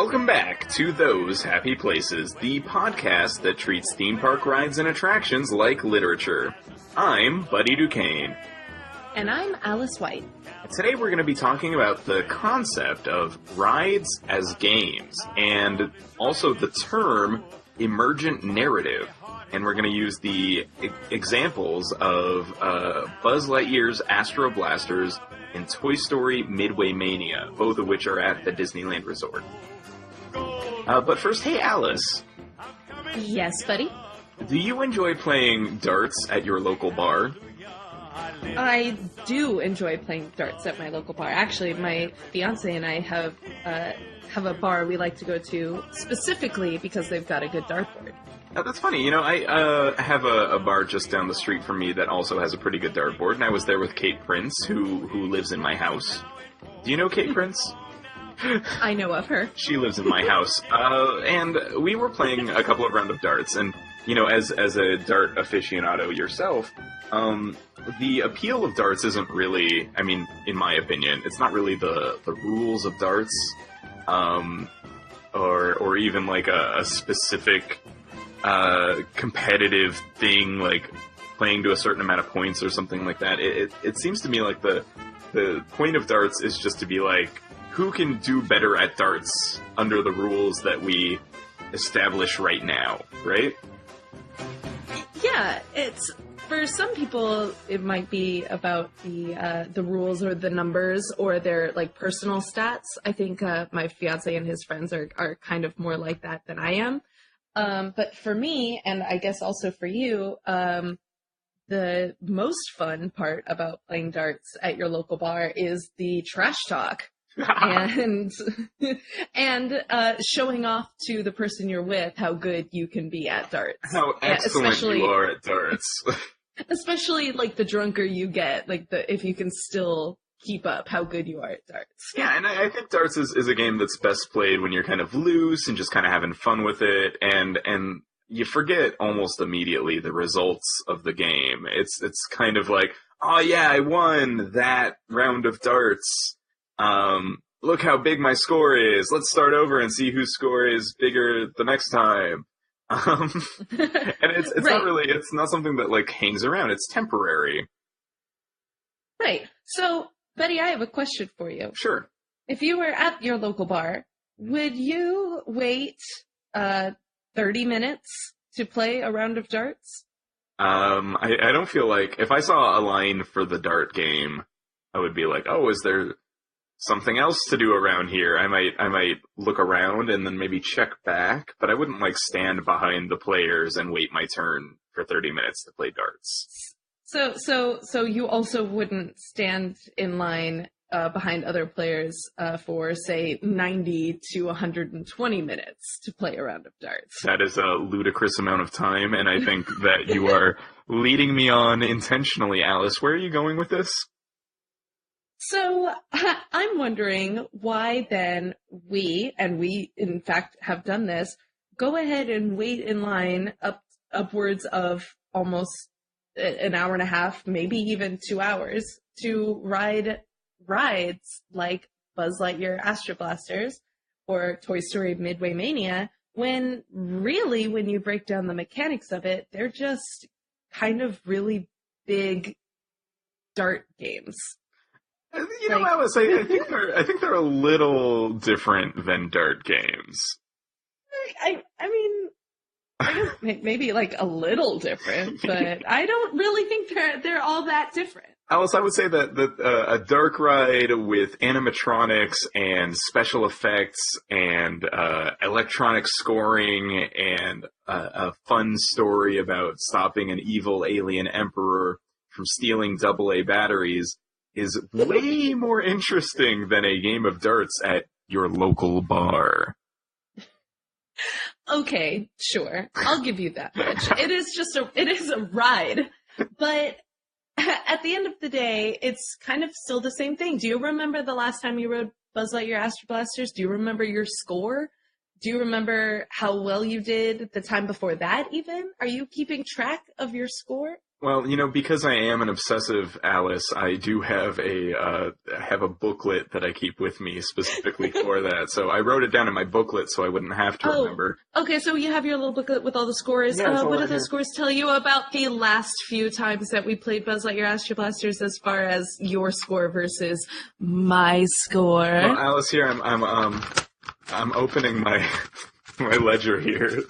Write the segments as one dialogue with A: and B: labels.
A: Welcome back to Those Happy Places, the podcast that treats theme park rides and attractions like literature. I'm Buddy Duquesne.
B: And I'm Alice White.
A: Today we're going to be talking about the concept of rides as games, and also the term emergent narrative. And we're going to use the examples of Buzz Lightyear's Astro Blasters and Toy Story Midway Mania, both of which are at the Disneyland Resort. But first, hey Alice.
B: Yes, buddy?
A: Do you enjoy playing darts at your local bar?
B: I do enjoy playing darts at my local bar. Actually, my fiance and I have a bar we like to go to specifically because they've got a good dartboard.
A: Oh, that's funny. You know, I have a bar just down the street from me that also has a pretty good dartboard, and I was there with Kate Prince, who lives in my house. Do you know Kate Prince?
B: I know of her.
A: She lives in my house. And we were playing a couple of rounds of darts, and, you know, as a dart aficionado yourself, the appeal of darts isn't really, I mean, in my opinion, it's not really the rules of darts, or even like a specific competitive thing, like playing to a certain amount of points or something like that. It seems to me like the point of darts is just to be like, who can do better at darts under the rules that we establish right now, right?
B: Yeah, it's for some people it might be about the rules or the numbers or their like personal stats. I think my fiance and his friends are kind of more like that than I am. But for me, and I guess also for you, the most fun part about playing darts at your local bar is the trash talk and showing off to the person you're with how good you can be at darts.
A: How excellent you are at darts.
B: Especially like the drunker you get, like if you can still keep up how good you are at darts.
A: Yeah, and I think darts is a game that's best played when you're kind of loose and just kind of having fun with it, and you forget almost immediately the results of the game. It's kind of like, oh yeah, I won that round of darts. Look how big my score is. Let's start over and see whose score is bigger the next time. And it's right. Not really, it's not something that like hangs around. It's temporary.
B: Right. So, Buddy, I have a question for you.
A: Sure.
B: If you were at your local bar, would you wait 30 minutes to play a round of darts?
A: I don't feel like, if I saw a line for the dart game, I would be like, oh, is there something else to do around here? I might look around and then maybe check back, but I wouldn't like stand behind the players and wait my turn for 30 minutes to play darts.
B: So you also wouldn't stand in line behind other players for, say, 90 to 120 minutes to play a round of darts.
A: That is a ludicrous amount of time, and I think that you are leading me on intentionally, Alice. Where are you going with this?
B: So I'm wondering why then we in fact have done this, go ahead and wait in line upwards of almost an hour and a half, maybe even 2 hours, to ride rides like Buzz Lightyear Astro Blasters or Toy Story Midway Mania, when really, when you break down the mechanics of it, they're just kind of really big dart games.
A: You know, Alice, I think they're a little different than dart games.
B: I mean, I guess maybe like a little different, but I don't really think they're all that different.
A: Alice, I would say that a dark ride with animatronics and special effects and electronic scoring and a fun story about stopping an evil alien emperor from stealing AA batteries is way more interesting than a game of darts at your local bar.
B: Okay, sure. I'll give you that much. It is a ride, but at the end of the day, it's kind of still the same thing. Do you remember the last time you rode Buzz Lightyear Astro Blasters? Do you remember your score? Do you remember how well you did the time before that even? Are you keeping track of your score?
A: Well, because I am an obsessive Alice, I do have a booklet that I keep with me specifically for that. So I wrote it down in my booklet so I wouldn't have to remember.
B: Okay, so you have your little booklet with all the scores.
A: Yeah,
B: What do those scores tell you about the last few times that we played Buzz Lightyear Astro Blasters as far as your score versus my score?
A: Well, Alice, here I'm opening my my ledger here.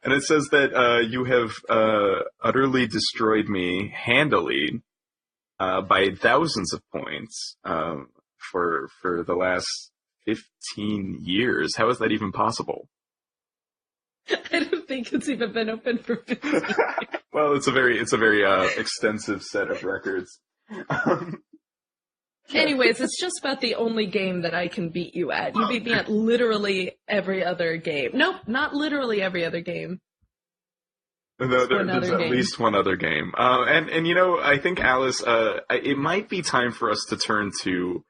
A: And it says that you have utterly destroyed me handily by thousands of points for the last 15 years. How is that even possible?
B: I don't think it's even been open for 15 years.
A: Well, it's a very extensive set of records.
B: Anyways, it's just about the only game that I can beat you at. You beat me at literally every other game. Nope, not literally every other game.
A: No, there's at least one other game. And I think, Alice, it might be time for us to turn to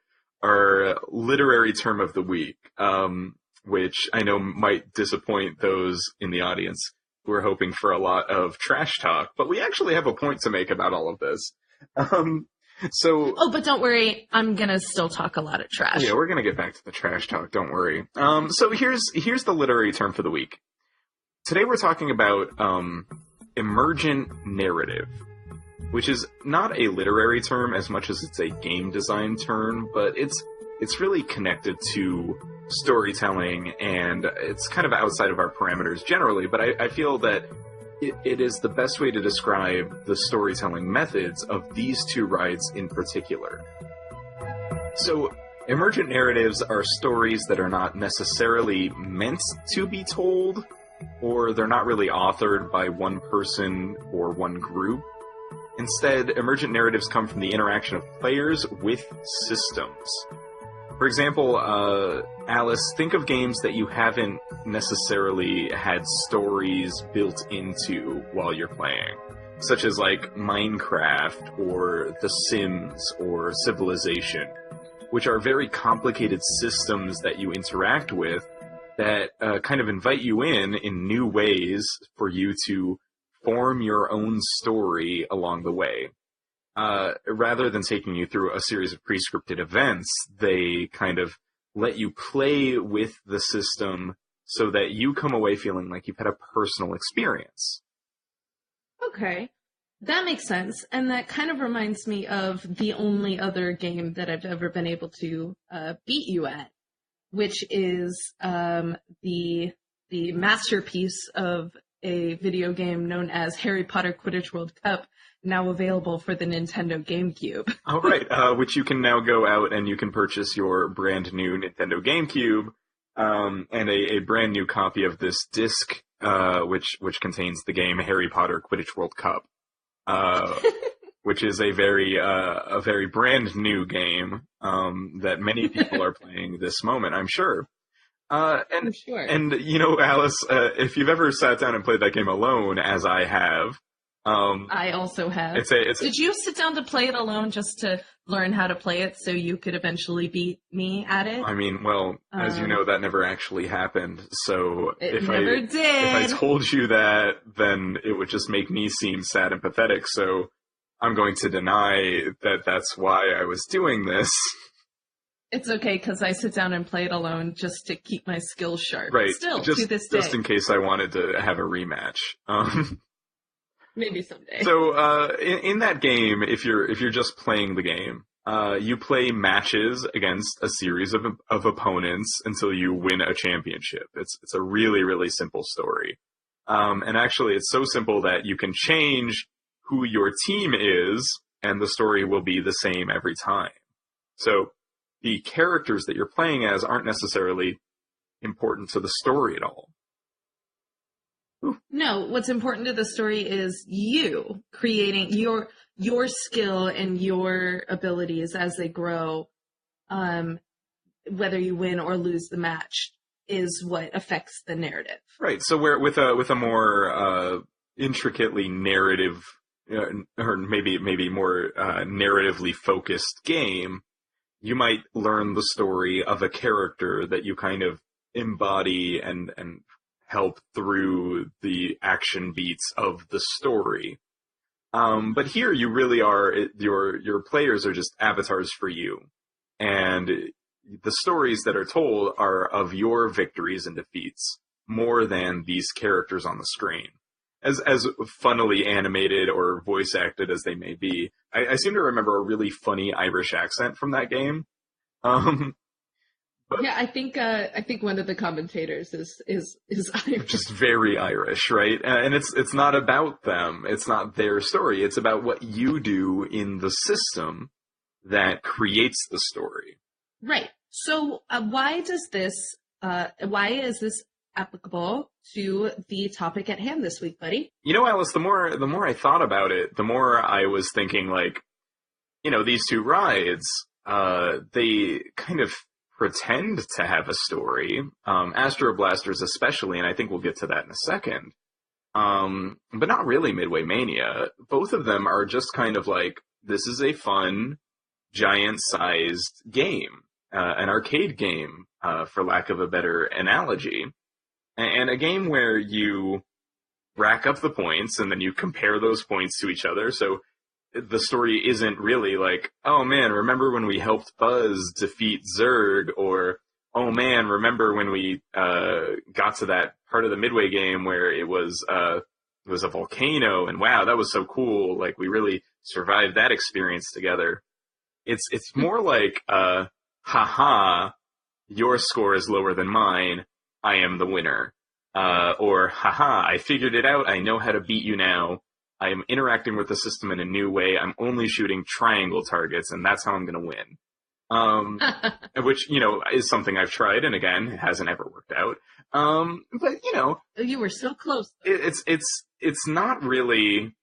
A: our literary term of the week, which I know might disappoint those in the audience who are hoping for a lot of trash talk, but we actually have a point to make about all of this.
B: But don't worry, I'm gonna still talk a lot of trash.
A: Yeah, we're gonna get back to the trash talk, don't worry. So here's the literary term for the week. Today we're talking about emergent narrative, which is not a literary term as much as it's a game design term, but it's really connected to storytelling, and it's kind of outside of our parameters generally, but I feel that it is the best way to describe the storytelling methods of these two rides in particular. So, emergent narratives are stories that are not necessarily meant to be told, or they're not really authored by one person or one group. Instead, emergent narratives come from the interaction of players with systems. For example, Alice, think of games that you haven't necessarily had stories built into while you're playing, such as like Minecraft or The Sims or Civilization, which are very complicated systems that you interact with that kind of invite you in new ways for you to form your own story along the way. Rather than taking you through a series of pre-scripted events, they kind of let you play with the system so that you come away feeling like you've had a personal experience.
B: Okay, that makes sense. And that kind of reminds me of the only other game that I've ever been able to beat you at, which is the masterpiece of a video game known as Harry Potter Quidditch World Cup, now available for the Nintendo GameCube.
A: All right, which you can now go out and you can purchase your brand new Nintendo GameCube and a brand new copy of this disc, which contains the game Harry Potter Quidditch World Cup, which is a very brand new game that many people are playing this moment, I'm sure.
B: I'm sure.
A: And Alice, if you've ever sat down and played that game alone, as I have.
B: I also have. Did you sit down to play it alone just to learn how to play it so you could eventually beat me at it?
A: I mean, well, as you know, that never actually happened. So if I told you that, then it would just make me seem sad and pathetic. So I'm going to deny that that's why I was doing this.
B: It's okay, because I sit down and play it alone just to keep my skills sharp.
A: Right.
B: Still, to this day.
A: Just in case I wanted to have a rematch.
B: Maybe someday.
A: So, in that game, if you're just playing the game, you play matches against a series of opponents until you win a championship. It's a really, really simple story. And actually, it's so simple that you can change who your team is, and the story will be the same every time. So, the characters that you're playing as aren't necessarily important to the story at all.
B: No, what's important to the story is you creating your skill and your abilities as they grow. Whether you win or lose the match is what affects the narrative.
A: Right. So with a more intricately narrative, or maybe more narratively focused game, you might learn the story of a character that you kind of embody and help through the action beats of the story. But here you really are, your players are just avatars for you. And the stories that are told are of your victories and defeats more than these characters on the screen. As funnily animated or voice acted as they may be, I seem to remember a really funny Irish accent from that game.
B: Yeah, I think one of the commentators is Irish.
A: Just very Irish, right? And it's not about them. It's not their story. It's about what you do in the system that creates the story.
B: Right. So why is this applicable to the topic at hand this week, Buddy?
A: You know, Alice, the more I thought about it, the more I was thinking, like, you know, these two rides, they kind of pretend to have a story, Astro Blasters especially, and I think we'll get to that in a second, but not really Midway Mania. Both of them are just kind of like, this is a fun, giant-sized game, an arcade game, for lack of a better analogy, and a game where you rack up the points and then you compare those points to each other, so the story isn't really like, oh man, remember when we helped Buzz defeat Zurg, or oh man, remember when we got to that part of the Midway game where it was a volcano, and wow, that was so cool, like we really survived that experience together. It's more like, haha, your score is lower than mine, I am the winner. Or haha, I figured it out, I know how to beat you now. I am interacting with the system in a new way. I'm only shooting triangle targets, and that's how I'm going to win. Which, you know, is something I've tried, and again, it hasn't ever worked out. But, you know...
B: You were so close.
A: It's not really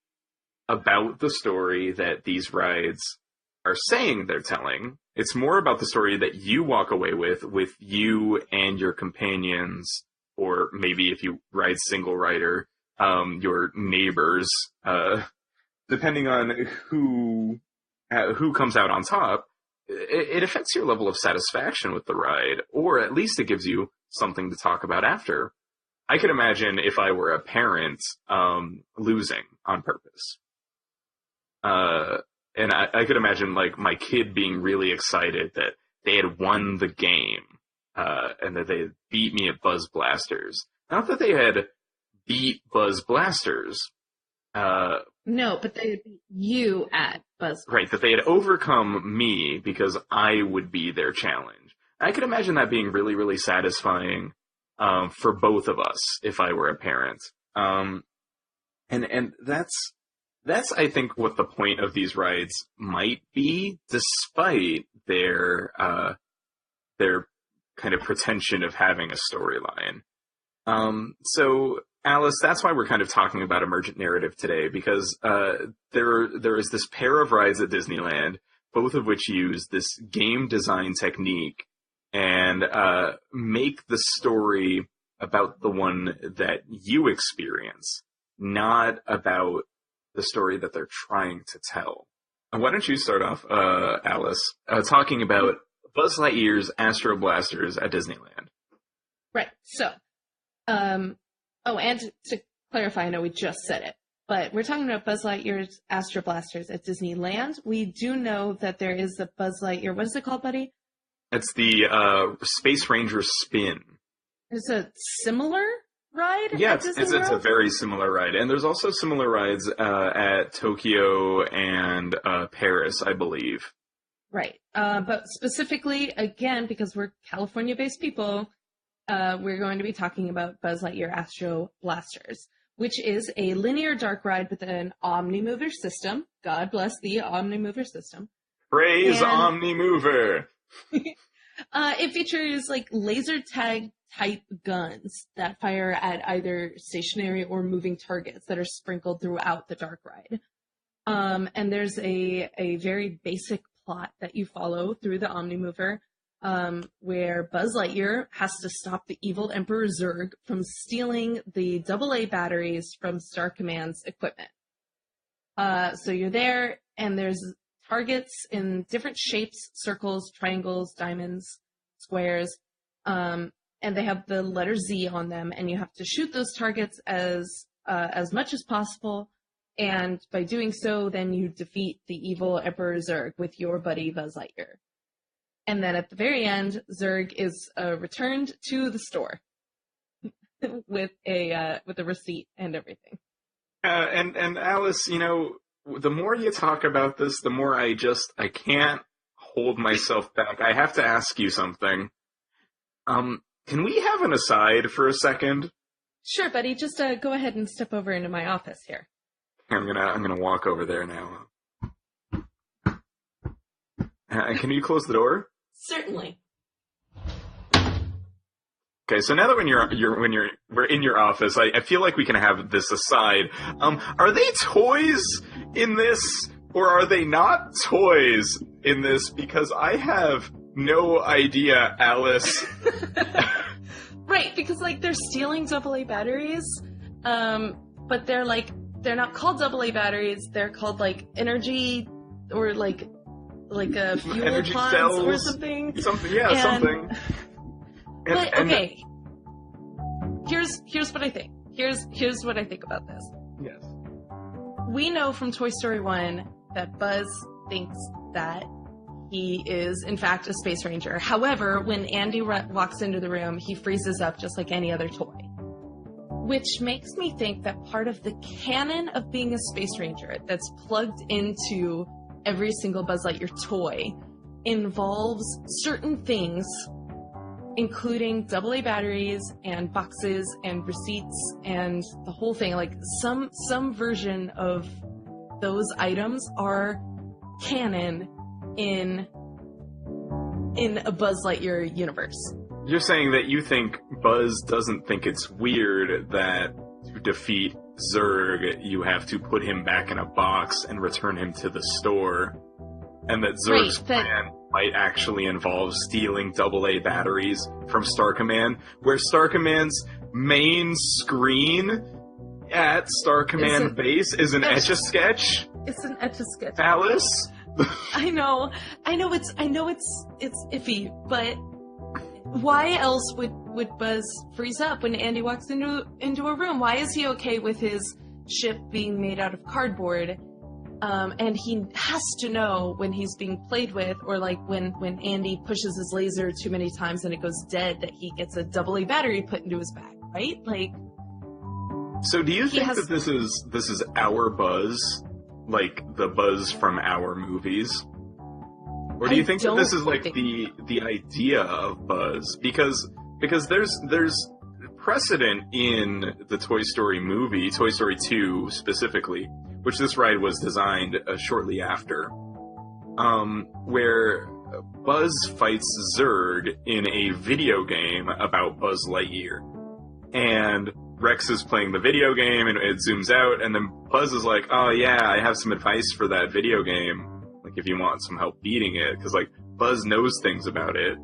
A: about the story that these rides are saying they're telling. It's more about the story that you walk away with you and your companions, or maybe if you ride single rider, your neighbors, depending on who comes out on top, it affects your level of satisfaction with the ride, or at least it gives you something to talk about after. I could imagine if I were a parent, losing on purpose. And I could imagine, like, my kid being really excited that they had won the game, and that they had beat me at Buzz Blasters. Not that they had beat Buzz Blasters.
B: No, but they beat you at Buzz.
A: Right, that they had overcome me because I would be their challenge. I could imagine that being really, really satisfying for both of us if I were a parent. And that's I think what the point of these rides might be, despite their kind of pretension of having a storyline. So, Alice, that's why we're kind of talking about emergent narrative today, because there is this pair of rides at Disneyland, both of which use this game design technique and make the story about the one that you experience, not about the story that they're trying to tell. Why don't you start off, Alice, talking about Buzz Lightyear's Astro Blasters at Disneyland?
B: Right, so... and to clarify, I know we just said it, but we're talking about Buzz Lightyear's Astro Blasters at Disneyland. We do know that there is a Buzz Lightyear. What is it called, Buddy?
A: It's the Space Ranger Spin.
B: It's a similar ride?
A: Yeah, it's a very similar ride. And there's also similar rides at Tokyo and Paris, I believe.
B: Right. But specifically, again, because we're California-based people, we're going to be talking about Buzz Lightyear Astro Blasters, which is a linear dark ride with an Omnimover system. God bless the Omnimover system.
A: Praise Omnimover!
B: It features like laser tag type guns that fire at either stationary or moving targets that are sprinkled throughout the dark ride. And there's a very basic plot that you follow through the Omnimover, where Buzz Lightyear has to stop the evil Emperor Zurg from stealing the AA batteries from Star Command's equipment. So you're there, and there's targets in different shapes: circles, triangles, diamonds, squares. and they have the letter Z on them, and you have to shoot those targets as much as possible. And by doing so, then you defeat the evil Emperor Zurg with your buddy Buzz Lightyear. And then at the very end, Zurg is returned to the store with a receipt and everything.
A: And Alice, you know, the more you talk about this, the more I can't hold myself back. I have to ask you something. Can we have an aside for a second?
B: Sure, buddy. Just go ahead and step over into my office here.
A: I'm gonna walk over there now. Can you close the door?
B: Certainly.
A: Okay, so now that we're in your office, I feel like we can have this aside. Are they toys in this, or are they not toys in this? Because I have no idea, Alice.
B: Right, because like they're stealing AA batteries, but they're not called AA batteries. They're called like energy or like a fuel
A: energy
B: pods
A: cells
B: or something.
A: Something.
B: Okay. Here's what I think. Here's what I think about this.
A: Yes.
B: We know from Toy Story 1 that Buzz thinks that he is, in fact, a space ranger. However, when Andy walks into the room, he freezes up just like any other toy. Which makes me think that part of the canon of being a space ranger that's plugged into every single Buzz Lightyear toy involves certain things, including AA batteries and boxes and receipts and the whole thing. Like some version of those items are canon in a Buzz Lightyear universe.
A: You're saying that you think Buzz doesn't think it's weird that to defeat Zurg, you have to put him back in a box and return him to the store, and that Zurg's plan might actually involve stealing AA batteries from Star Command, where Star Command's main screen at Star Command base is an Etch-a-Sketch.
B: It's an Etch-a-Sketch.
A: Alice?
B: I know it's iffy, but why else would Buzz freeze up when Andy walks into a room? Why is he okay with his ship being made out of cardboard? And he has to know when he's being played with, or like when Andy pushes his laser too many times and it goes dead, that he gets a AA battery put into his back, right? Like.
A: So do you think that this is our Buzz, like the Buzz from our movies? Or do you think that this is like the idea of Buzz? Because there's precedent in the Toy Story movie, Toy Story 2 specifically, which this ride was designed shortly after, where Buzz fights Zurg in a video game about Buzz Lightyear. And Rex is playing the video game, and it zooms out, and then Buzz is like, oh yeah, I have some advice for that video game, like if you want some help beating it, because like Buzz knows things about it.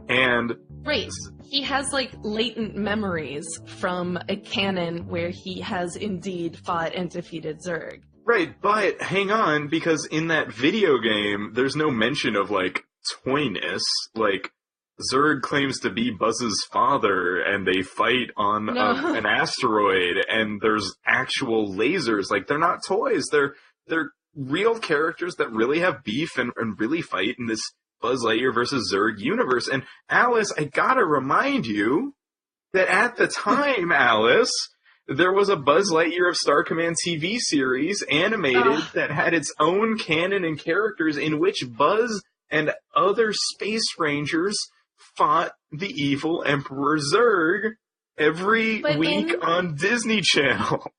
A: And
B: right, he has like latent memories from a canon where he has indeed fought and defeated Zurg.
A: Right, but hang on, because in that video game, there's no mention of like toyness. Like Zurg claims to be Buzz's father, and they fight on an asteroid, and there's actual lasers. Like they're not toys; they're real characters that really have beef and really fight in this Buzz Lightyear versus Zurg universe. And Alice, I gotta remind you that at the time, Alice, there was a Buzz Lightyear of Star Command TV series, animated, that had its own canon and characters in which Buzz and other Space Rangers fought the evil Emperor Zurg every week on Disney Channel.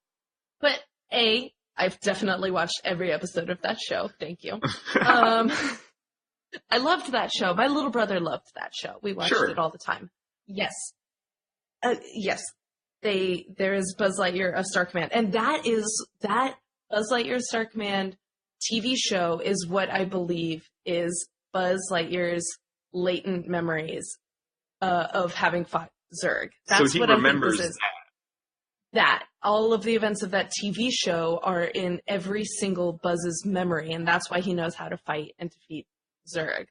B: But I've definitely watched every episode of that show. Thank you. I loved that show. My little brother loved that show. We watched it all the time. Yes. Yes. There is Buzz Lightyear of Star Command. And that Buzz Lightyear of Star Command TV show is what I believe is Buzz Lightyear's latent memories of having fought Zurg. That's
A: so he
B: what
A: remembers
B: I think this is. That all of the events of that TV show are in every single Buzz's memory, and that's why he knows how to fight and defeat Zurg.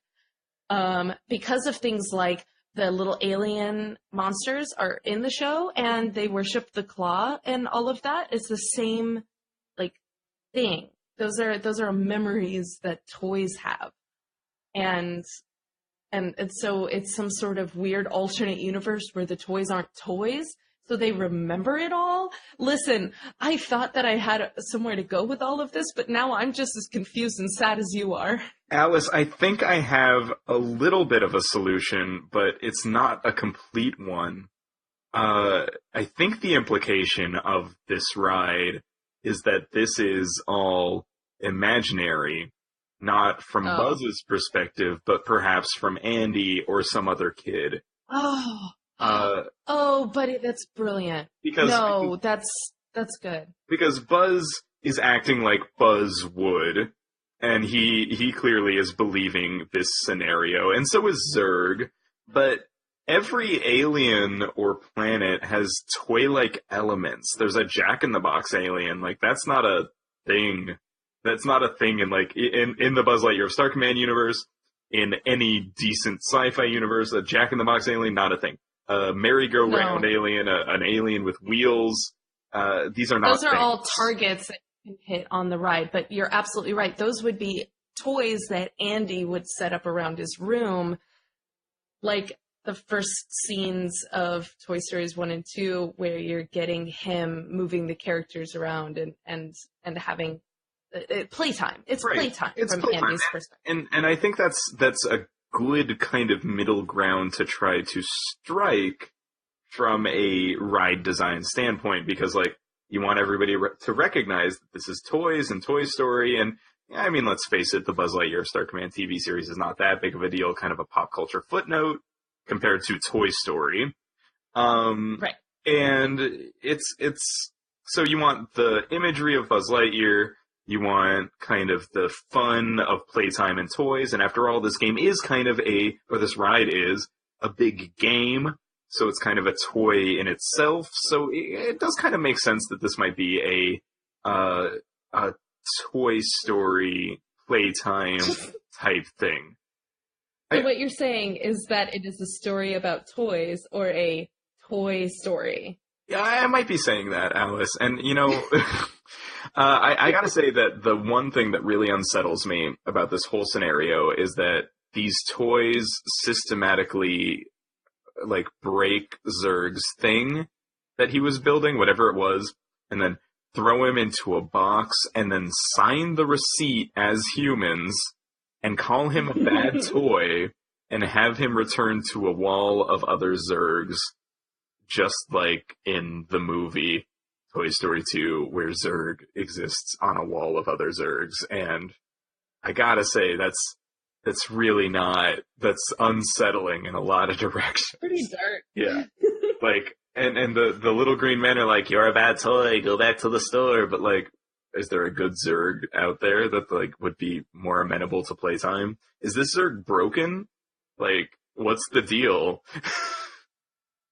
B: Because of things like the little alien monsters are in the show, and they worship the claw and all of that. It's the same like thing. Those are memories that toys have, and so it's some sort of weird alternate universe where the toys aren't toys, so they remember it all. Listen, I thought that I had somewhere to go with all of this, but now I'm just as confused and sad as you are.
A: Alice, I think I have a little bit of a solution, but it's not a complete one. I think the implication of this ride is that this is all imaginary, not from Buzz's perspective, but perhaps from Andy or some other kid.
B: Buddy, that's brilliant. That's good.
A: Because Buzz is acting like Buzz would, and he clearly is believing this scenario, and so is Zurg, but every alien or planet has toy-like elements. There's a Jack-in-the-Box alien, like, that's not a thing. That's not a thing in the Buzz Lightyear of Star Command universe, in any decent sci-fi universe, a Jack-in-the-Box alien, not a thing. A merry-go-round alien, an alien with wheels, these are not
B: Those are
A: things.
B: all targets that you can hit on the ride, but you're absolutely right. Those would be toys that Andy would set up around his room, like the first scenes of Toy Stories 1 and 2, where you're getting him moving the characters around and having playtime. It's
A: right.
B: Playtime
A: it's
B: from
A: playtime.
B: Andy's perspective.
A: And I think that's a good kind of middle ground to try to strike from a ride design standpoint, because like you want everybody to recognize that this is toys and Toy Story, and I mean, let's face it, the Buzz Lightyear Star Command TV series is not that big of a deal, kind of a pop culture footnote compared to Toy Story.
B: Right.
A: And it's so you want the imagery of Buzz Lightyear, you want kind of the fun of playtime and toys, and after all, this game is kind of this ride is a big game, so it's kind of a toy in itself, so it does kind of make sense that this might be a Toy Story playtime type thing.
B: So what you're saying is that it is a story about toys, or a toy story.
A: Yeah, I might be saying that, Alice. And, you know, I gotta say that the one thing that really unsettles me about this whole scenario is that these toys systematically, like, break Zurg's thing that he was building, whatever it was, and then throw him into a box, and then sign the receipt as humans, and call him a bad toy, and have him return to a wall of other Zurgs, just like in the movie Toy Story 2, where Zurg exists on a wall of other Zurgs. And I gotta say, that's really not, that's unsettling in a lot of directions.
B: Pretty dark.
A: Yeah. Like, and the little green men are like, you're a bad toy, go back to the store. But like, is there a good Zurg out there that like would be more amenable to playtime? Is this Zurg broken? Like, what's the deal?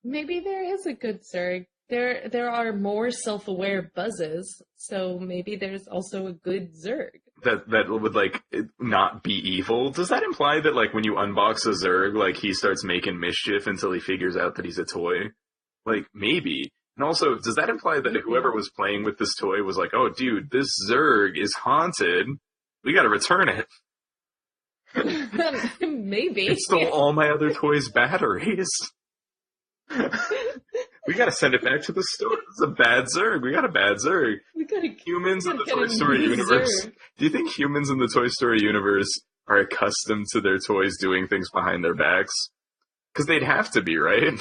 B: Maybe there is a good Zurg. There are more self-aware Buzzes, so maybe there's also a good Zurg.
A: That would, like, not be evil? Does that imply that, like, when you unbox a Zurg, like, he starts making mischief until he figures out that he's a toy? Like, maybe. And also, does that imply that whoever was playing with this toy was like, oh, dude, this Zurg is haunted. We gotta return it.
B: Maybe.
A: It stole all my other toys' batteries. We gotta send it back to the store. It's a bad Zurg. We got a bad Zurg. Humans in the Toy Story universe. Do you think humans in the Toy Story universe are accustomed to their toys doing things behind their backs? Because they'd have to be, right?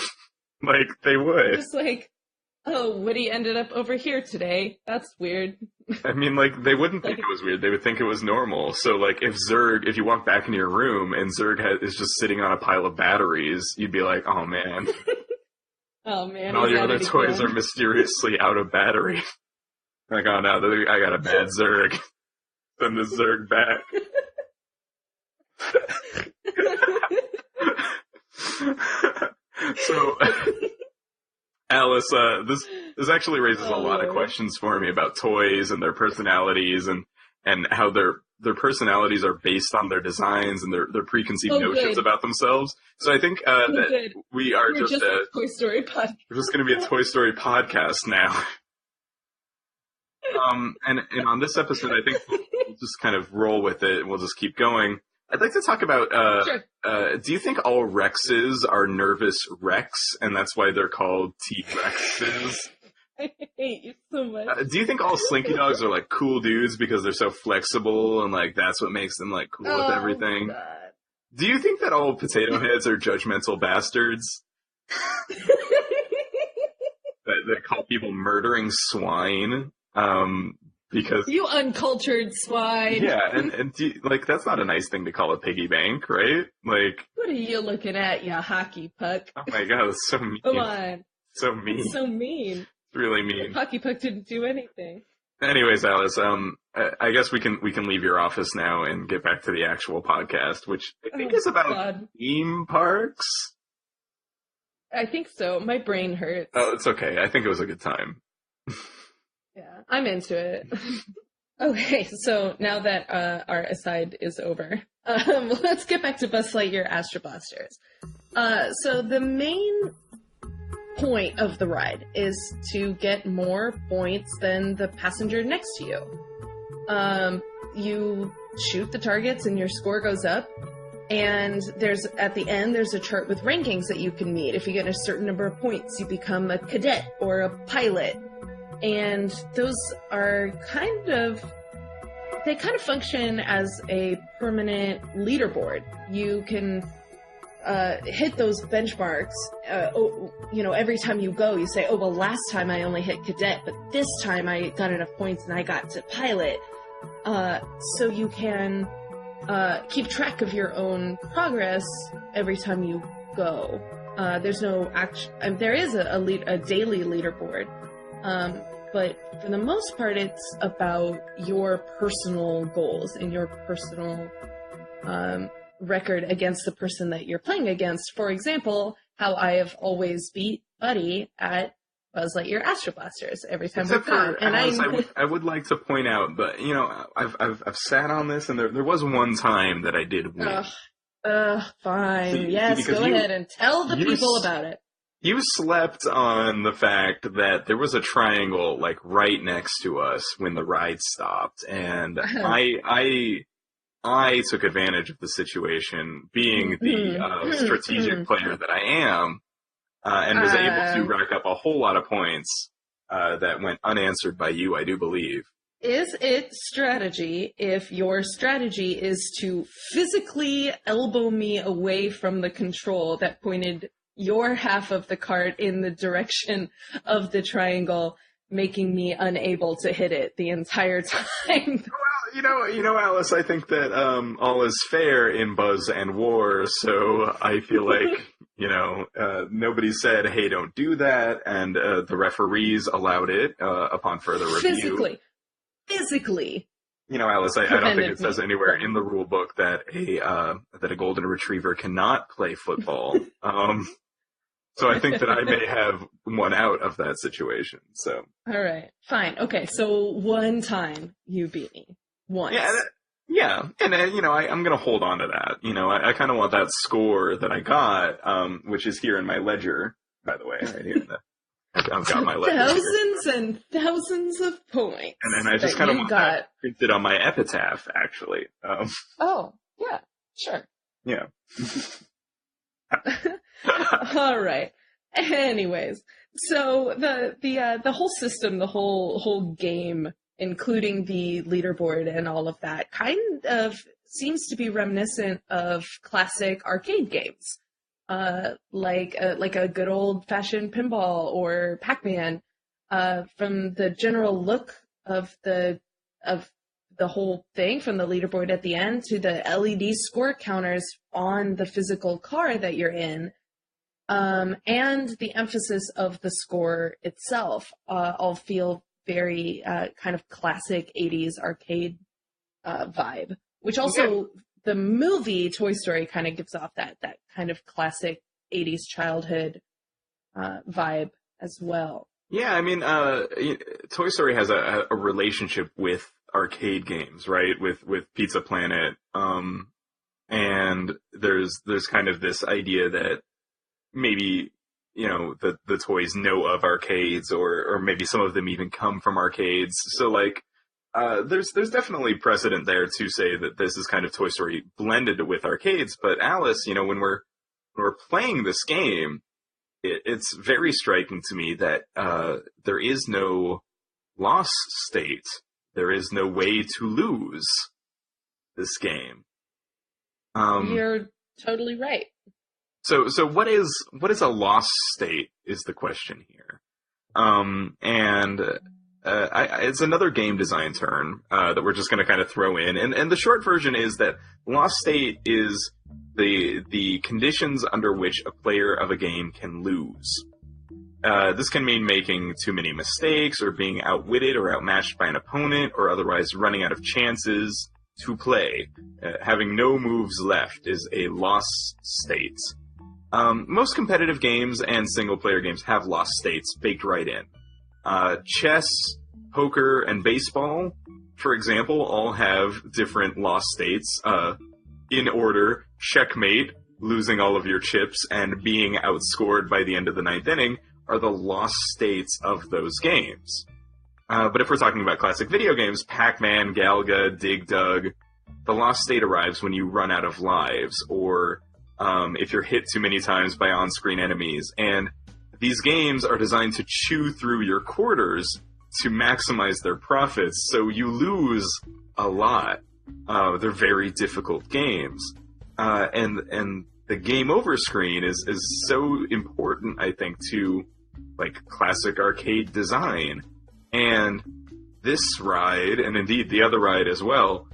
A: Like, they would.
B: Just like, oh, Woody ended up over here today. That's weird.
A: I mean, like, they wouldn't think it was weird. They would think it was normal. So, like, if you walk back into your room and Zurg is just sitting on a pile of batteries, you'd be like, oh, man.
B: Oh, man.
A: And all your other toys are mysteriously out of battery. Like, oh, no, I got a bad Zurg. Send the Zurg back. So, Alice, this actually raises a lot of questions for me about toys and their personalities and how they're their personalities are based on their designs and their preconceived notions about themselves. So I think that we are
B: just a Toy Story podcast.
A: We're just going to be a Toy Story podcast now. And on this episode, I think we'll just kind of roll with it and we'll just keep going. I'd like to talk about,
B: sure.
A: Do you think all Rexes are nervous wrecks, and that's why they're called T-Rexes?
B: I hate you so much.
A: Do you think all Slinky Dogs are, like, cool dudes because they're so flexible, and, like, that's what makes them, like, cool with everything?
B: God.
A: Do you think that all Potato Heads are judgmental bastards? that call people murdering swine? Because
B: you uncultured swine.
A: Yeah, and like that's not a nice thing to call a piggy bank, right? Like,
B: what are you looking at, you hockey puck?
A: Oh my god, that's so mean.
B: Come on,
A: so mean.
B: It's so mean.
A: It's really mean.
B: The hockey puck didn't do anything.
A: Anyways, Alice, I guess we can leave your office now and get back to the actual podcast, which I think is about theme parks.
B: I think so. My brain hurts.
A: Oh, it's okay. I think it was a good time.
B: Yeah, I'm into it. Okay, so now that our aside is over, let's get back to Buzz Lightyear Astro Blasters. So the main point of the ride is to get more points than the passenger next to you. You shoot the targets and your score goes up. And at the end, there's a chart with rankings that you can meet. If you get a certain number of points, you become a cadet or a pilot. And those are kind of function as a permanent leaderboard. You can hit those benchmarks. Every time you go, you say, oh, well, last time I only hit cadet, but this time I got enough points and I got to pilot. So you can keep track of your own progress every time you go. There's no there is a daily leaderboard. But for the most part, it's about your personal goals and your personal record against the person that you're playing against. For example, how I have always beat Buddy at Buzz Lightyear Astro Blasters every time we've gone. And
A: I would like to point out that I've sat on this, and there was one time that I did win.
B: Fine. Yes, go ahead and tell the people about it.
A: You slept on the fact that there was a triangle like right next to us when the ride stopped, and I took advantage of the situation, being the strategic player that I am, and was able to rack up a whole lot of points that went unanswered by you, I do believe.
B: Is it strategy if your strategy is to physically elbow me away from the control that pointed your half of the cart in the direction of the triangle, making me unable to hit it the entire time?
A: Well, Alice, I think that all is fair in Buzz and War, so I feel like, nobody said, hey, don't do that, and the referees allowed it upon further review. Physically. Alice, I don't think it says anywhere in the rule book that a golden retriever cannot play football. So I think that I may have won out of that situation. So.
B: All right, fine, okay. So one time you beat me. Once.
A: Yeah, and I'm gonna hold on to that. I kind of want that score that I got, which is here in my ledger, by the way, right here. I've got my ledger.
B: Thousands and thousands of points.
A: And I just kind of want that printed on my epitaph, actually.
B: Oh, yeah, sure.
A: Yeah.
B: All right. Anyways, so the whole system, the whole game, including the leaderboard and all of that, kind of seems to be reminiscent of classic arcade games, like a good old fashioned pinball or Pac-Man. From the general look of the whole thing, from the leaderboard at the end to the LED score counters on the physical car that you're in, and the emphasis of the score itself, all feel very kind of classic 80s arcade vibe, which also the movie Toy Story kind of gives off that kind of classic 80s childhood vibe as well.
A: Yeah, I mean, Toy Story has a relationship with arcade games, right? With Pizza Planet, and there's kind of this idea that maybe, you know, the toys know of arcades, or maybe some of them even come from arcades. So like, there's definitely precedent there to say that this is kind of Toy Story blended with arcades. But Alice, you know, when we're playing this game, it's very striking to me that there is no lost state. There is no way to lose this game.
B: You're totally right.
A: So what is a lost state is the question here. It's another game design term that we're just going to kind of throw in, and the short version is that lost state is the conditions under which a player of a game can lose. This can mean making too many mistakes, or being outwitted or outmatched by an opponent, or otherwise running out of chances to play. Having no moves left is a lost state. Most competitive games and single-player games have lost states baked right in. Chess, poker, and baseball, for example, all have different lost states. In order, checkmate, losing all of your chips, and being outscored by the end of the ninth inning are the lost states of those games. But if we're talking about classic video games, Pac-Man, Galaga, Dig Dug, the lost state arrives when you run out of lives, or if you're hit too many times by on-screen enemies. And these games are designed to chew through your quarters to maximize their profits, so you lose a lot. They're very difficult games. And the game over screen is so important, I think, to like classic arcade design. And this ride, and indeed the other ride as well,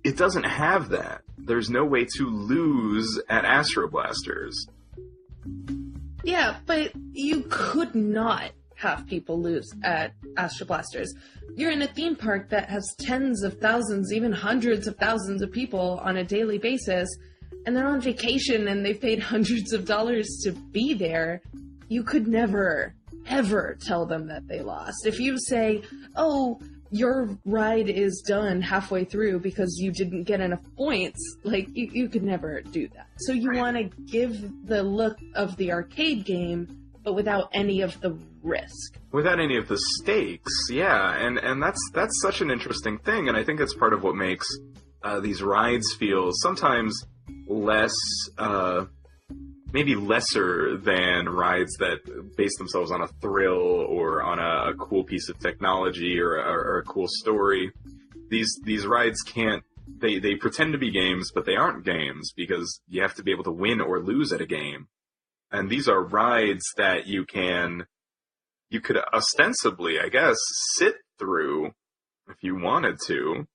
A: it doesn't have that. There's no way to lose at Astro Blasters.
B: Yeah, but you could not have people lose at Astro Blasters. You're in a theme park that has tens of thousands, even hundreds of thousands of people on a daily basis, and they're on vacation and they've paid hundreds of dollars to be there. You could never, ever tell them that they lost. If you say, oh, your ride is done halfway through because you didn't get enough points, like, you could never do that. So you want to give the look of the arcade game, but without any of the risk.
A: Without any of the stakes, yeah. And that's such an interesting thing, and I think it's part of what makes these rides feel sometimes less, maybe lesser than rides that base themselves on a thrill or on a cool piece of technology or a cool story. These rides can't, they pretend to be games, but they aren't games because you have to be able to win or lose at a game. And these are rides that you could ostensibly, I guess, sit through if you wanted to,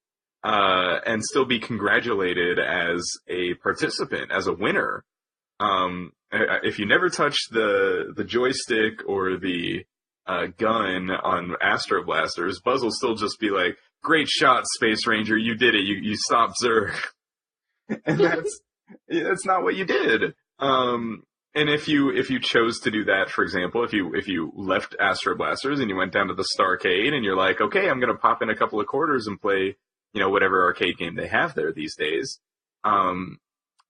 A: and still be congratulated as a participant, as a winner. If you never touch the joystick or the gun on Astro Blasters, Buzz will still just be like, "Great shot, Space Ranger! You did it! You stopped Zurg." And that's not what you did. And if you chose to do that, for example, if you left Astro Blasters and you went down to the Starcade and you're like, okay, I'm gonna pop in a couple of quarters and play, you know, whatever arcade game they have there these days,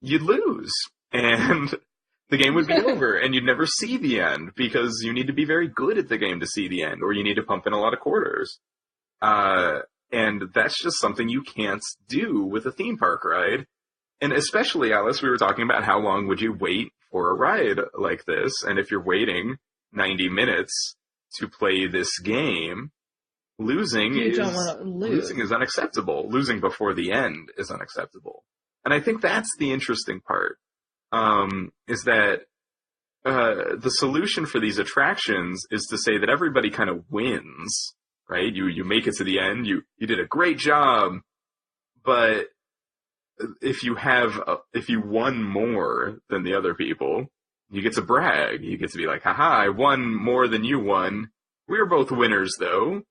A: you'd lose. And the game would be over, and you'd never see the end, because you need to be very good at the game to see the end, or you need to pump in a lot of quarters. And that's just something you can't do with a theme park ride. And especially, Alice, we were talking about how long would you wait for a ride like this, and if you're waiting 90 minutes to play this game, losing is unacceptable. Losing before the end is unacceptable. And I think that's the interesting part. Is that the solution for these attractions is to say that everybody kind of wins, right? You make it to the end, you did a great job, but if you won more than the other people, you get to brag. You get to be like, haha, I won more than you won. We were both winners, though.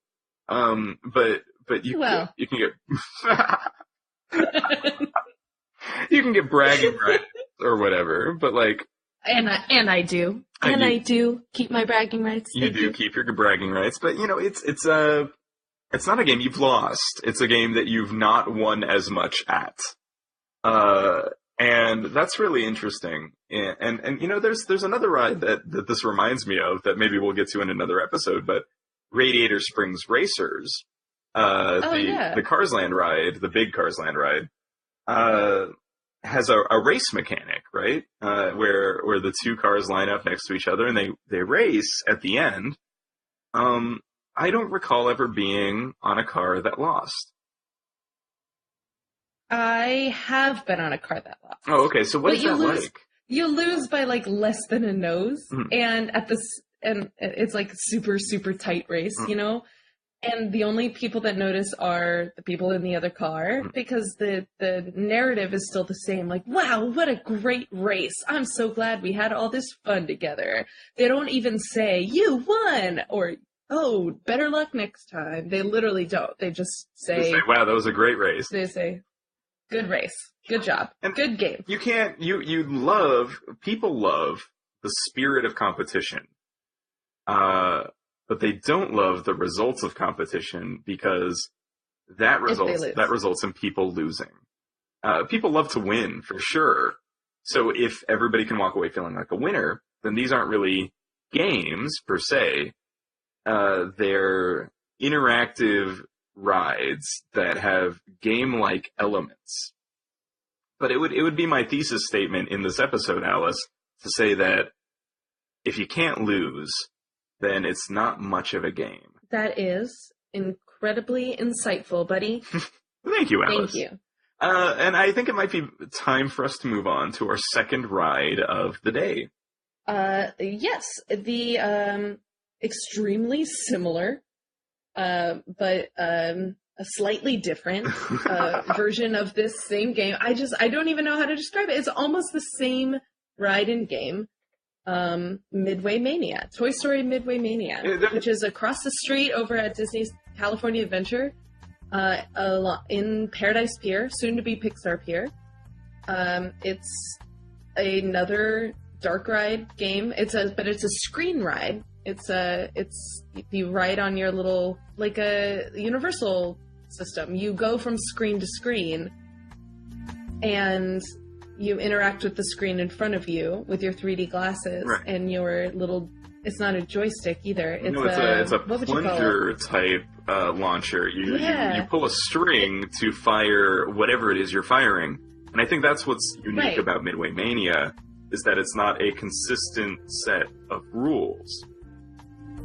A: But you can get you can get bragging rights or whatever, but like,
B: I do keep my bragging rights.
A: You do keep your bragging rights, but you know, it's It's not a game you've lost. It's a game that you've not won as much at. And that's really interesting. And you know, there's another ride that this reminds me of that maybe we'll get to in another episode, but Radiator Springs Racers, the Cars Land ride, the big Cars Land ride, has a race mechanic, right? Where the two cars line up next to each other and they race at the end. I don't recall ever being on a car that lost.
B: I have been on a car that lost.
A: Oh, okay. So what is that like?
B: You lose by like less than a nose, and and it's like super, super tight race, you know? And the only people that notice are the people in the other car, because the narrative is still the same. Like, wow, what a great race. I'm so glad we had all this fun together. They don't even say, you won, or, oh, better luck next time. They literally don't. They just say,
A: wow, that was a great race.
B: They say, good race. Good job. And good game.
A: People love the spirit of competition. But they don't love the results of competition because that results in people losing. People love to win, for sure. So if everybody can walk away feeling like a winner, then these aren't really games, per se. They're interactive rides that have game-like elements. But it would be my thesis statement in this episode, Alice, to say that if you can't lose, then it's not much of a game.
B: That is incredibly insightful, buddy.
A: Thank you, Alice.
B: Thank you.
A: And I think it might be time for us to move on to our second ride of the day.
B: Yes, the extremely similar, but a slightly different version of this same game. I don't even know how to describe it. It's almost the same ride and game. Midway Mania, Toy Story Midway Mania, which is across the street over at Disney's California Adventure, in Paradise Pier, soon to be Pixar Pier. It's another dark ride game. But it's a screen ride. You ride on your little, like a Universal system. You go from screen to screen, and you interact with the screen in front of you with your 3D glasses, right, and your little, it's not a joystick either. It's a
A: plunger type launcher. You pull a string to fire whatever it is you're firing. And I think that's what's unique about Midway Mania, is that it's not a consistent set of rules.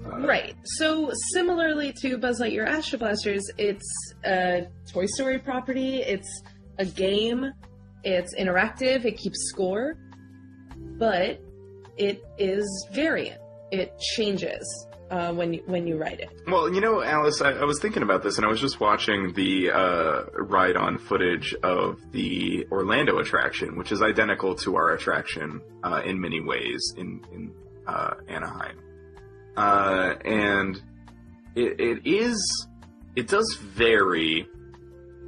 B: Right. So similarly to Buzz Lightyear Astro Blasters, it's a Toy Story property. It's a game. It's interactive. It keeps score, but it is variant. It changes when you ride it.
A: Well, you know, Alice, I was thinking about this, and I was just watching the ride-on footage of the Orlando attraction, which is identical to our attraction in many ways in Anaheim. And it does vary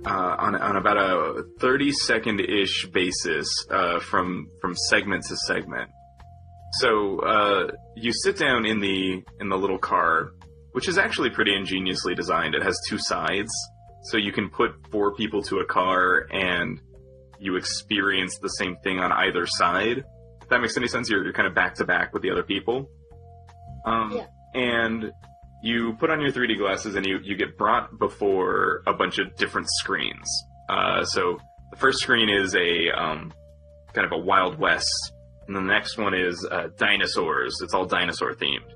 A: on about a 30-second-ish basis from segment to segment. So you sit down in the little car, which is actually pretty ingeniously designed. It has two sides, so you can put 4 people to a car and you experience the same thing on either side. If that makes any sense, you're kind of back to back with the other people. And you put on your 3D glasses and you get brought before a bunch of different screens. So the first screen is a kind of a Wild West, and then the next one is dinosaurs. It's all dinosaur themed,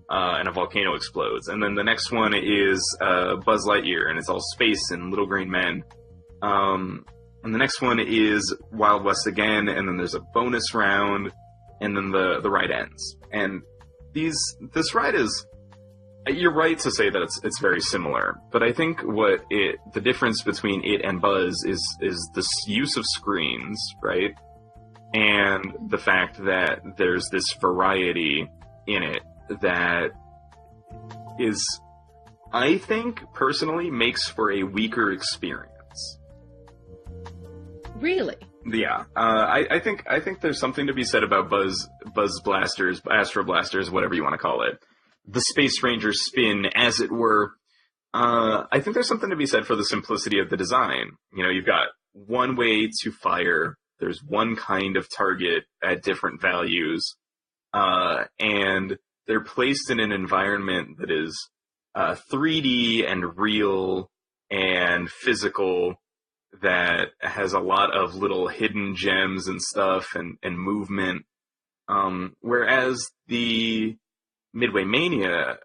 A: and a volcano explodes. And then the next one is Buzz Lightyear, and it's all space and little green men. And the next one is Wild West again, and then there's a bonus round, and then the ride ends. And this ride is, you're right to say that it's very similar, but I think the difference between it and Buzz is this use of screens, right? And the fact that there's this variety in it that is, I think, personally makes for a weaker experience.
B: Really?
A: Yeah, I think there's something to be said about Buzz Blasters, Astro Blasters, whatever you want to call it. The Space Ranger spin, as it were. I think there's something to be said for the simplicity of the design. You know, you've got one way to fire. There's one kind of target at different values, and they're placed in an environment that is 3D and real and physical, that has a lot of little hidden gems and stuff and movement. Whereas the Midway Mania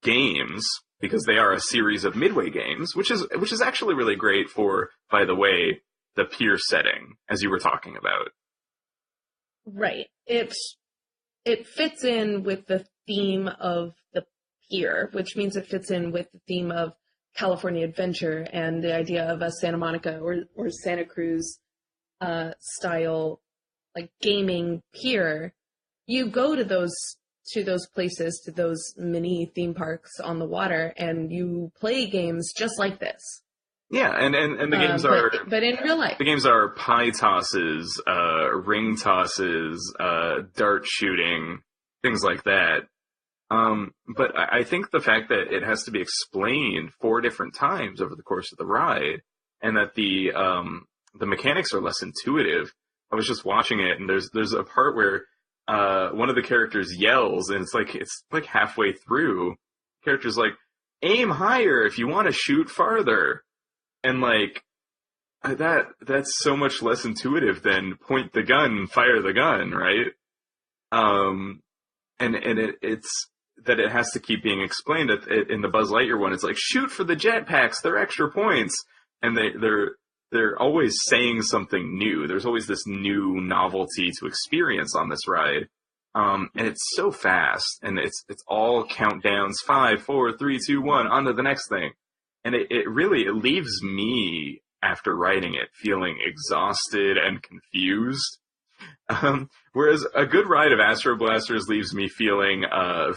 A: games, because they are a series of Midway games, which is actually really great for, by the way, the pier setting, as you were talking about.
B: Right. It fits in with the theme of the pier, which means it fits in with the theme of California Adventure and the idea of a Santa Monica or Santa Cruz style, like, gaming pier. You go to those places, to those mini theme parks on the water, and you play games just like this.
A: Yeah, and the games are...
B: But in real life.
A: The games are pie tosses, ring tosses, dart shooting, things like that. But I think the fact that it has to be explained 4 different times over the course of the ride, and that the mechanics are less intuitive. I was just watching it, and there's a part where one of the characters yells, and it's like halfway through, the character's like, "Aim higher if you want to shoot farther," and like that's so much less intuitive than point the gun and fire the gun, right? And it's that it has to keep being explained. In the Buzz Lightyear one, it's like, shoot for the jetpacks, they're extra points, and they're always saying something new. There's always this new novelty to experience on this ride. And it's so fast, and it's all countdowns, 5, 4, 3, 2, 1, on to the next thing. And it really leaves me, after writing it, feeling exhausted and confused. Whereas a good ride of Astro Blasters leaves me feeling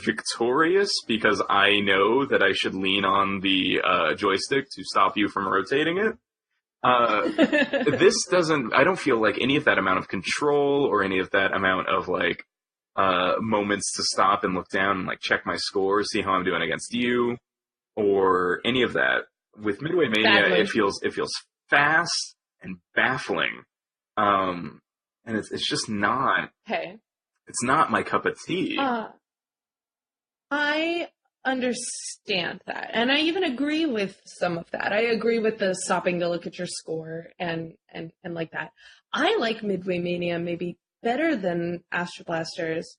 A: victorious, because I know that I should lean on the joystick to stop you from rotating it. This doesn't, I don't feel like any of that amount of control or any of that amount of like moments to stop and look down and like check my score, see how I'm doing against you, or any of that. With Midway Mania, it feels fast and baffling. And it's just not, it's not my cup of tea.
B: I understand that, and I even agree with some of that. I agree with the stopping to look at your score and like that. I like Midway Mania maybe better than Astro Blasters.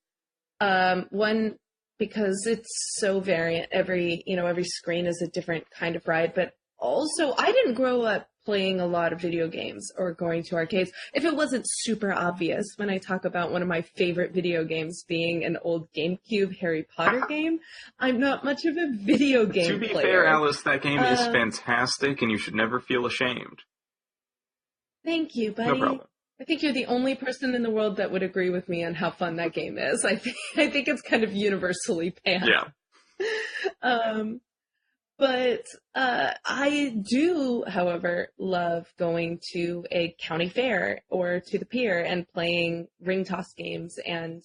B: One, because it's so variant. Every screen is a different kind of ride, but also I didn't grow up playing a lot of video games or going to arcades. If it wasn't super obvious when I talk about one of my favorite video games being an old GameCube Harry Potter game, I'm not much of a video game player. To be
A: fair, Alice, that game is fantastic, and you should never feel ashamed.
B: Thank you, buddy.
A: No problem.
B: I think you're the only person in the world that would agree with me on how fun that game is. I think it's kind of universally panned.
A: Yeah.
B: But I do, however, love going to a county fair or to the pier and playing ring toss games and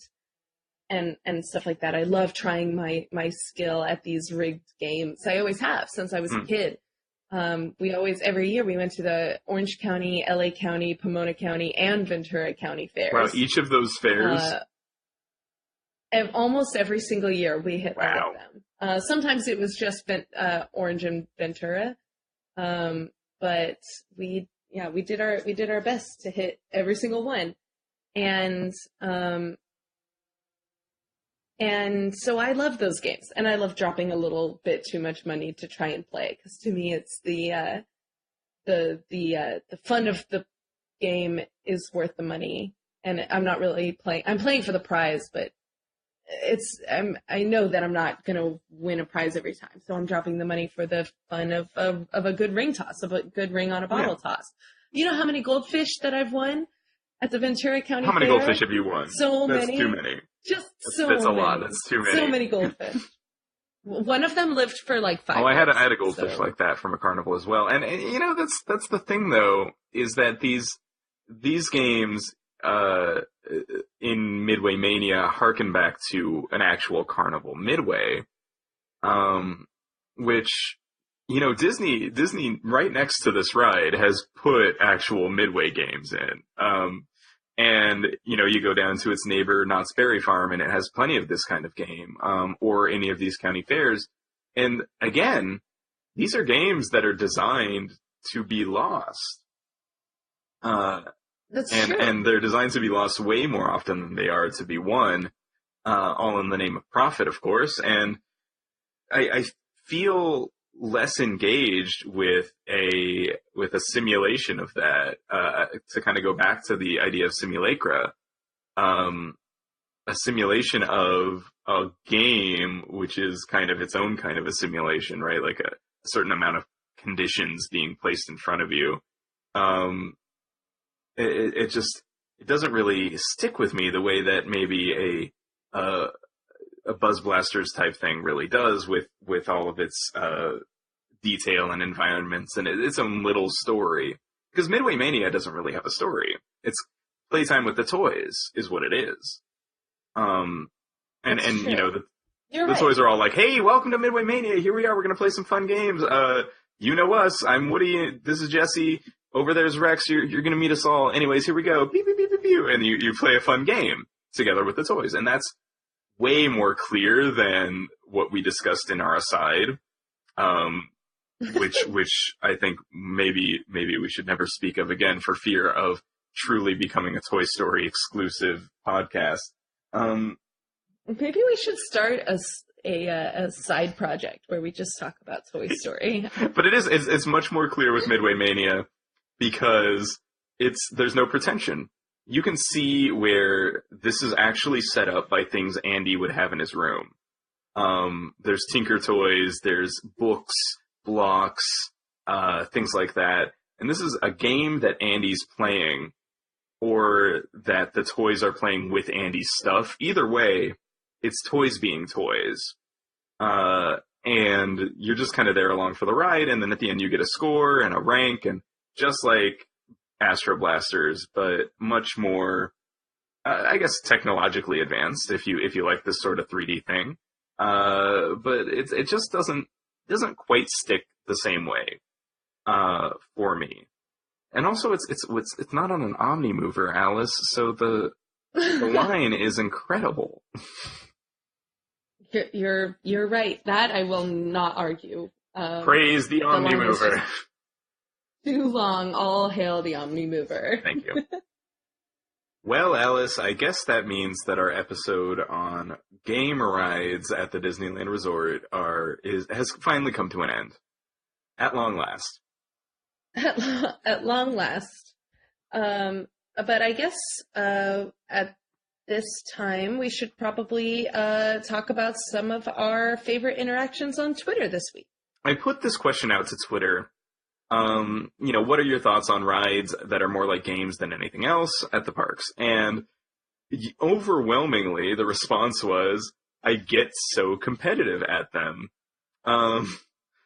B: stuff like that. I love trying my skill at these rigged games. I always have since I was a kid. Every year we went to the Orange County, LA County, Pomona County, and Ventura County fairs.
A: Wow, each of those fairs?
B: Almost every single year we hit all
A: Wow.
B: of them. Sometimes it was just Orange and Ventura, but we did our best to hit every single one, and so I love those games, and I love dropping a little bit too much money to try and play, because to me it's the fun of the game is worth the money, and I'm not really playing. I'm playing for the prize, but I know that I'm not going to win a prize every time, so I'm dropping the money for the fun of a good ring toss, of a good ring on a bottle toss. You know how many goldfish that I've won at the Ventura County
A: How many
B: Fair?
A: goldfish have you won?
B: So
A: That's
B: many.
A: too many.
B: That's
A: a lot. That's too many.
B: So many goldfish. One of them lived for like 5
A: Oh,
B: years.
A: I had a goldfish like that from a carnival as well. And you know, that's the thing though, is that these games in Midway Mania harken back to an actual carnival. Midway which, Disney right next to this ride has put actual Midway games in. And, you go down to its neighbor, Knott's Berry Farm, and it has plenty of this kind of game, or any of these county fairs. And again, these are games that are designed to be lost.
B: That's true.
A: And they're designed to be lost way more often than they are to be won, all in the name of profit, of course. And I feel less engaged with a simulation of that, to kind of go back to the idea of simulacra, a simulation of a game, which is kind of its own kind of a simulation, right? Like a certain amount of conditions being placed in front of you. It doesn't really stick with me the way that maybe a Buzz Blasters type thing really does with all of its detail and environments and its own little story. Because Midway Mania doesn't really have a story. It's playtime with the toys is what it is. And the
B: right.
A: toys are all like, hey, welcome to Midway Mania. Here we are. We're going to play some fun games. You know us. I'm Woody. This is Jesse. Over there's Rex. You're going to meet us all. Anyways, here we go. Beep, beep, beep, beep, beep. And you play a fun game together with the toys. And that's way more clear than what we discussed in our aside. Which I think maybe we should never speak of again for fear of truly becoming a Toy Story exclusive podcast.
B: Maybe we should start a side project where we just talk about Toy Story.
A: But it's much more clear with Midway Mania because there's no pretension. You can see where this is actually set up by things Andy would have in his room. There's Tinker Toys, there's books, blocks, things like that. And this is a game that Andy's playing, or that the toys are playing with Andy's stuff. Either way, it's toys being toys. And you're just kind of there along for the ride, and then at the end you get a score and a rank, and just like Astro Blasters, but much more, I guess, technologically advanced, if you like this sort of 3D thing. But it just doesn't quite stick the same way for me. And also, it's not on an Omnimover, Alice. So the line is incredible.
B: You're right. That I will not argue.
A: Praise the Omnimover.
B: Too long. All hail the Omnimover.
A: Thank you. Well, Alice, I guess that means that our episode on game rides at the Disneyland Resort has finally come to an end. At long last.
B: At long last. But I guess at this time we should probably talk about some of our favorite interactions on Twitter this week.
A: I put this question out to Twitter. What are your thoughts on rides that are more like games than anything else at the parks? And overwhelmingly, the response was, I get so competitive at them.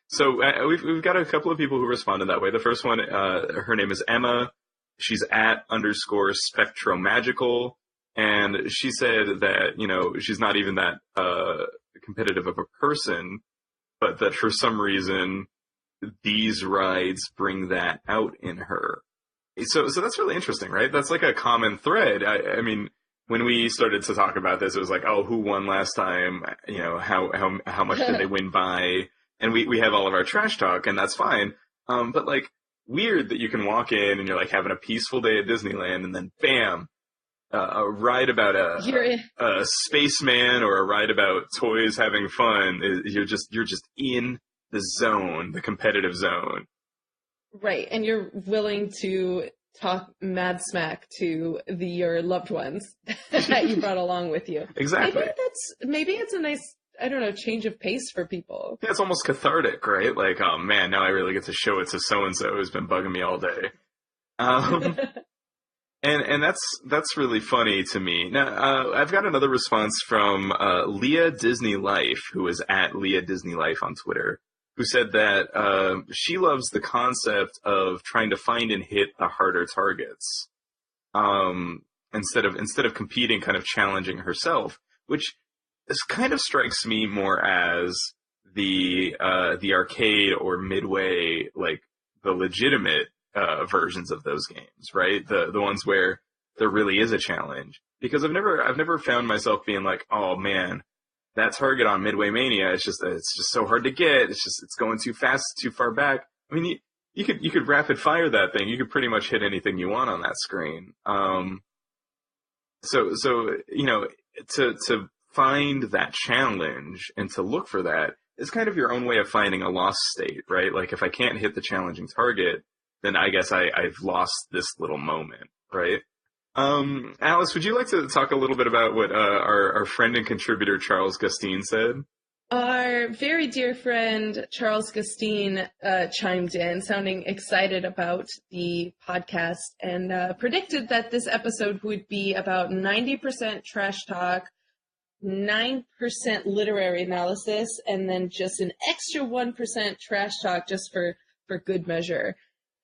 A: So we've got a couple of people who responded that way. The first one, her name is Emma. She's @_spectromagical. And she said that, she's not even that competitive of a person, but that for some reason, these rides bring that out in her. So that's really interesting, right? That's like a common thread. I mean, when we started to talk about this, it was like, oh, who won last time? How much did they win by? And we have all of our trash talk, and that's fine. But like, weird that you can walk in and you're like having a peaceful day at Disneyland, and then bam, a ride about a spaceman or a ride about toys having fun. You're just in the zone, the competitive zone.
B: Right, and you're willing to talk mad smack to your loved ones that you brought along with you.
A: Exactly.
B: Maybe it's a nice, I don't know, change of pace for people.
A: Yeah, it's almost cathartic, right? Like, oh man, now I really get to show it to so-and-so who's been bugging me all day. And that's really funny to me. Now, I've got another response from Leah Disney Life, who is @Leah Disney Life on Twitter, who said that she loves the concept of trying to find and hit the harder targets, instead of competing, kind of challenging herself, which kind of strikes me more as the arcade or Midway, like the legitimate versions of those games, right? The ones where there really is a challenge. Because I've never found myself being like, oh man, that target on Midway Mania, it's just so hard to get. It's going too fast, too far back. I mean, you could rapid fire that thing. You could pretty much hit anything you want on that screen. So to find that challenge and to look for that is kind of your own way of finding a lost state, right? Like if I can't hit the challenging target, then I guess I've lost this little moment, right? Alice, would you like to talk a little bit about what our friend and contributor Charles Gustine said?
B: Our very dear friend Charles Gustine chimed in, sounding excited about the podcast, and predicted that this episode would be about 90% trash talk, 9% literary analysis, and then just an extra 1% trash talk just for good measure.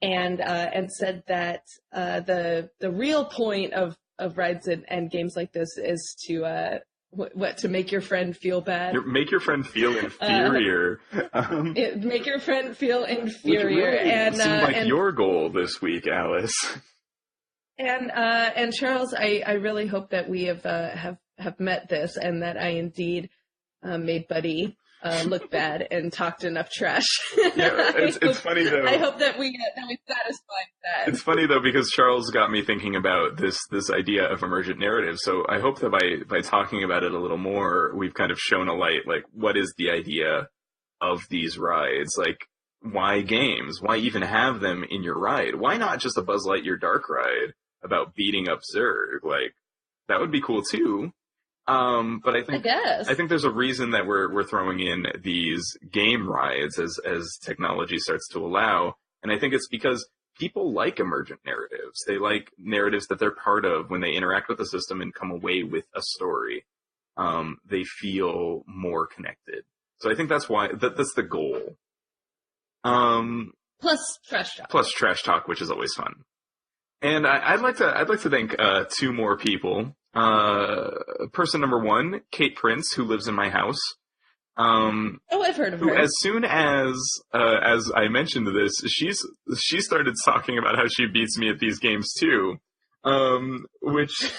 B: And said that the real point of rides and games like this is to to make your friend feel bad.
A: Make your friend feel inferior.
B: Make your friend feel inferior.
A: Which really
B: and
A: seemed like your goal this week, Alice.
B: And Charles, I really hope that we have met this, and that I indeed made Buddy look bad and talked enough trash.
A: Yeah, it's funny though.
B: I hope that we satisfied that.
A: It's funny though, because Charles got me thinking about this idea of emergent narrative. So I hope that by talking about it a little more, we've kind of shown a light, like what is the idea of these rides? Like why games? Why even have them in your ride? Why not just a Buzz Lightyear dark ride about beating up Zurg? Like that would be cool too. But I think there's a reason that we're throwing in these game rides as technology starts to allow, and I think it's because people like emergent narratives. They like narratives that they're part of when they interact with the system and come away with a story. They feel more connected. So I think that's why that's the goal.
B: Plus
A: trash talk, which is always fun. And I'd like to thank two more people. Person number one, Kate Prince, who lives in my house.
B: I've heard of her.
A: As soon as I mentioned this, she started talking about how she beats me at these games too. Which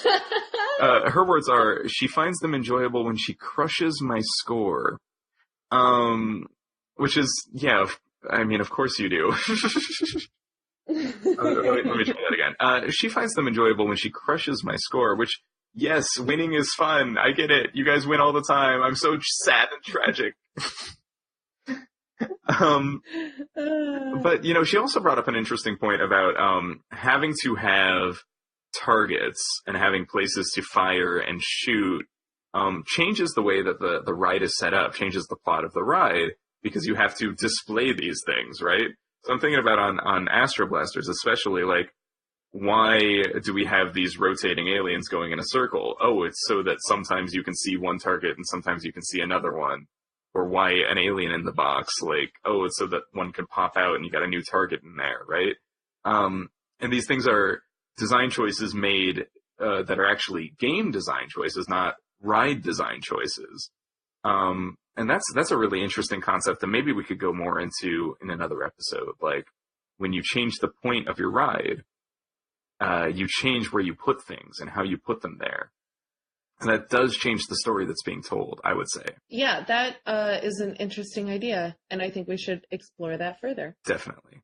A: her words are, she finds them enjoyable when she crushes my score. Which is, yeah, I mean, of course you do. Let me try that again. She finds them enjoyable when she crushes my score, which, yes, winning is fun. I get it. You guys win all the time. I'm so sad and tragic. But, she also brought up an interesting point about having to have targets and having places to fire and shoot changes the way that the ride is set up, changes the plot of the ride, because you have to display these things, right? So I'm thinking about on Astro Blasters, especially, like, why do we have these rotating aliens going in a circle? Oh, it's so that sometimes you can see one target and sometimes you can see another one. Or why an alien in the box? Like, oh, it's so that one can pop out and you got a new target in there, right? And these things are design choices made that are actually game design choices, not ride design choices. And that's a really interesting concept that maybe we could go more into in another episode. Like, when you change the point of your ride, you change where you put things and how you put them there. And that does change the story that's being told, I would say.
B: Yeah, that is an interesting idea, and I think we should explore that further.
A: Definitely.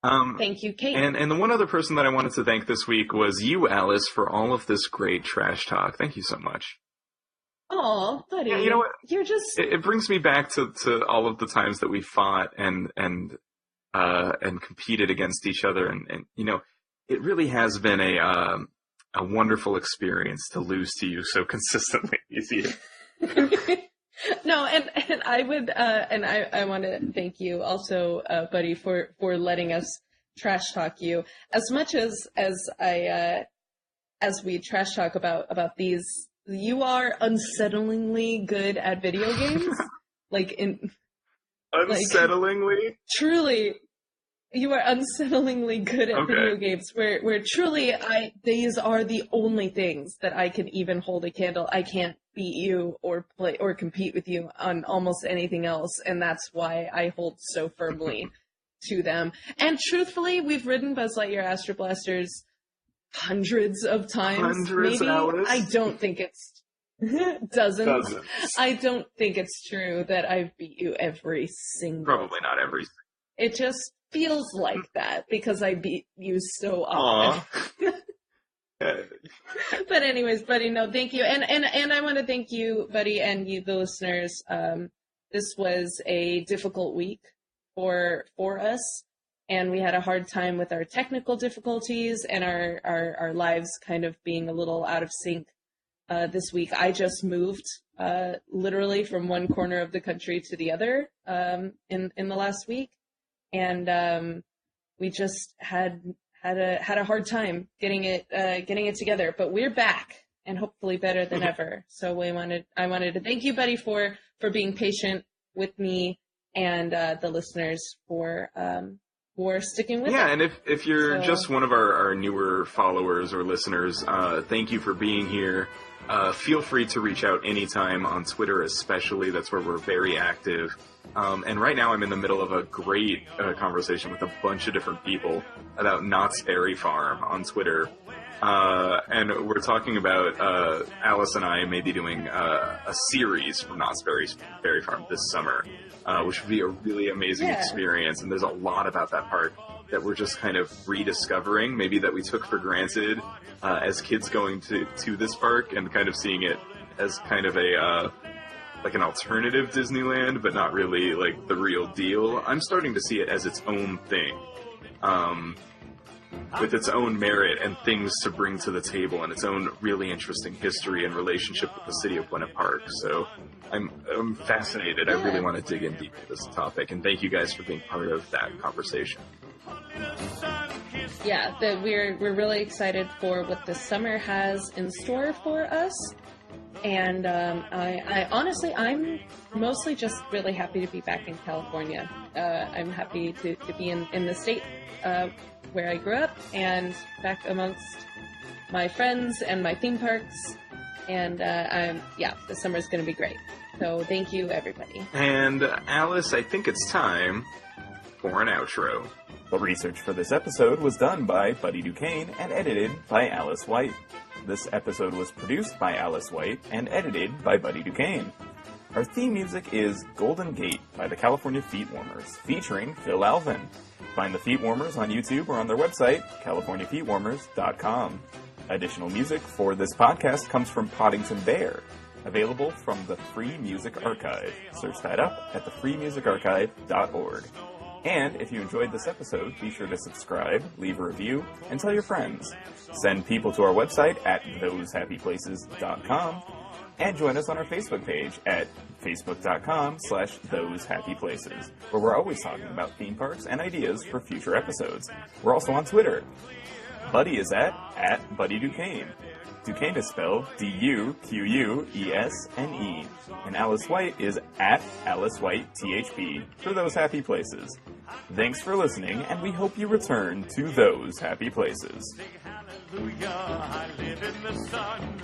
B: Thank you, Kate.
A: And the one other person that I wanted to thank this week was you, Alice, for all of this great trash talk. Thank you so much.
B: Oh, buddy.
A: Yeah, you know what?
B: You're just...
A: It brings me back to all of the times that we fought and competed against each other. And it really has been a wonderful experience to lose to you so consistently. You see it?
B: No, and I would, and I want to thank you also, Buddy, for letting us trash talk you. As much as we trash talk about these, you are unsettlingly good at video games.
A: Unsettlingly?
B: Truly, you are unsettlingly good at video games. Where truly, these are the only things that I can even hold a candle. I can't beat you or play or compete with you on almost anything else, and that's why I hold so firmly to them. And truthfully, we've ridden Buzz Lightyear Astro Blasters hundreds of times.
A: Hundreds,
B: maybe.
A: Alice?
B: I don't think it's dozens. I don't think it's true that I've beat you every single
A: Probably not every.
B: It just feels like that because I beat you so often. But anyways, Buddy, no, thank you. And I want to thank you, Buddy, and you, the listeners. This was a difficult week for us, and we had a hard time with our technical difficulties and our lives kind of being a little out of sync this week. I just moved literally from one corner of the country to the other in the last week, and we just had a hard time getting it together. But we're back, and hopefully better than ever. So I wanted to thank you, Buddy, for being patient with me, and the listeners for sticking with it.
A: Yeah, and if you're just one of our newer followers or listeners, thank you for being here. Feel free to reach out anytime on Twitter, especially. That's where we're very active. And right now I'm in the middle of a great conversation with a bunch of different people about Knott's Berry Farm on Twitter. And we're talking about Alice and I may be doing a series from Knott's Berry Farm this summer, which would be a really amazing experience. And there's a lot about that park that we're just kind of rediscovering, maybe that we took for granted as kids going to this park, and kind of seeing it as kind of a like an alternative Disneyland, but not really like the real deal. I'm starting to see it as its own thing, with its own merit and things to bring to the table, and its own really interesting history and relationship with the city of Gwynedd Park. So I'm fascinated. I really want to dig in deep into this topic, and thank you guys for being part of that conversation.
B: Yeah, we're really excited for what the summer has in store for us. And I honestly, I'm mostly just really happy to be back in California. I'm happy to be in the state where I grew up, and back amongst my friends and my theme parks. And the summer's going to be great. So thank you, everybody.
A: And Alice, I think it's time for an outro.
C: The research for this episode was done by Buddy Duquesne and edited by Alice White. This episode was produced by Alice White and edited by Buddy Duquesne. Our theme music is Golden Gate by the California Feetwarmers, featuring Phil Alvin. Find the Feetwarmers on YouTube or on their website, californiafeetwarmers.com. Additional music for this podcast comes from Poddington Bear, available from the Free Music Archive. Search that up at thefreemusicarchive.org. And if you enjoyed this episode, be sure to subscribe, leave a review, and tell your friends. Send people to our website at thosehappyplaces.com, and join us on our Facebook page at facebook.com/thosehappyplaces, where we're always talking about theme parks and ideas for future episodes. We're also on Twitter. Buddy is at Buddy Duquesne. Duquesne is spelled D-U-Q-U-E-S-N-E. And Alice White is at Alice White THB for Those Happy Places. Thanks for listening, and we hope you return to those happy places.
D: Hallelujah, I live in the sun.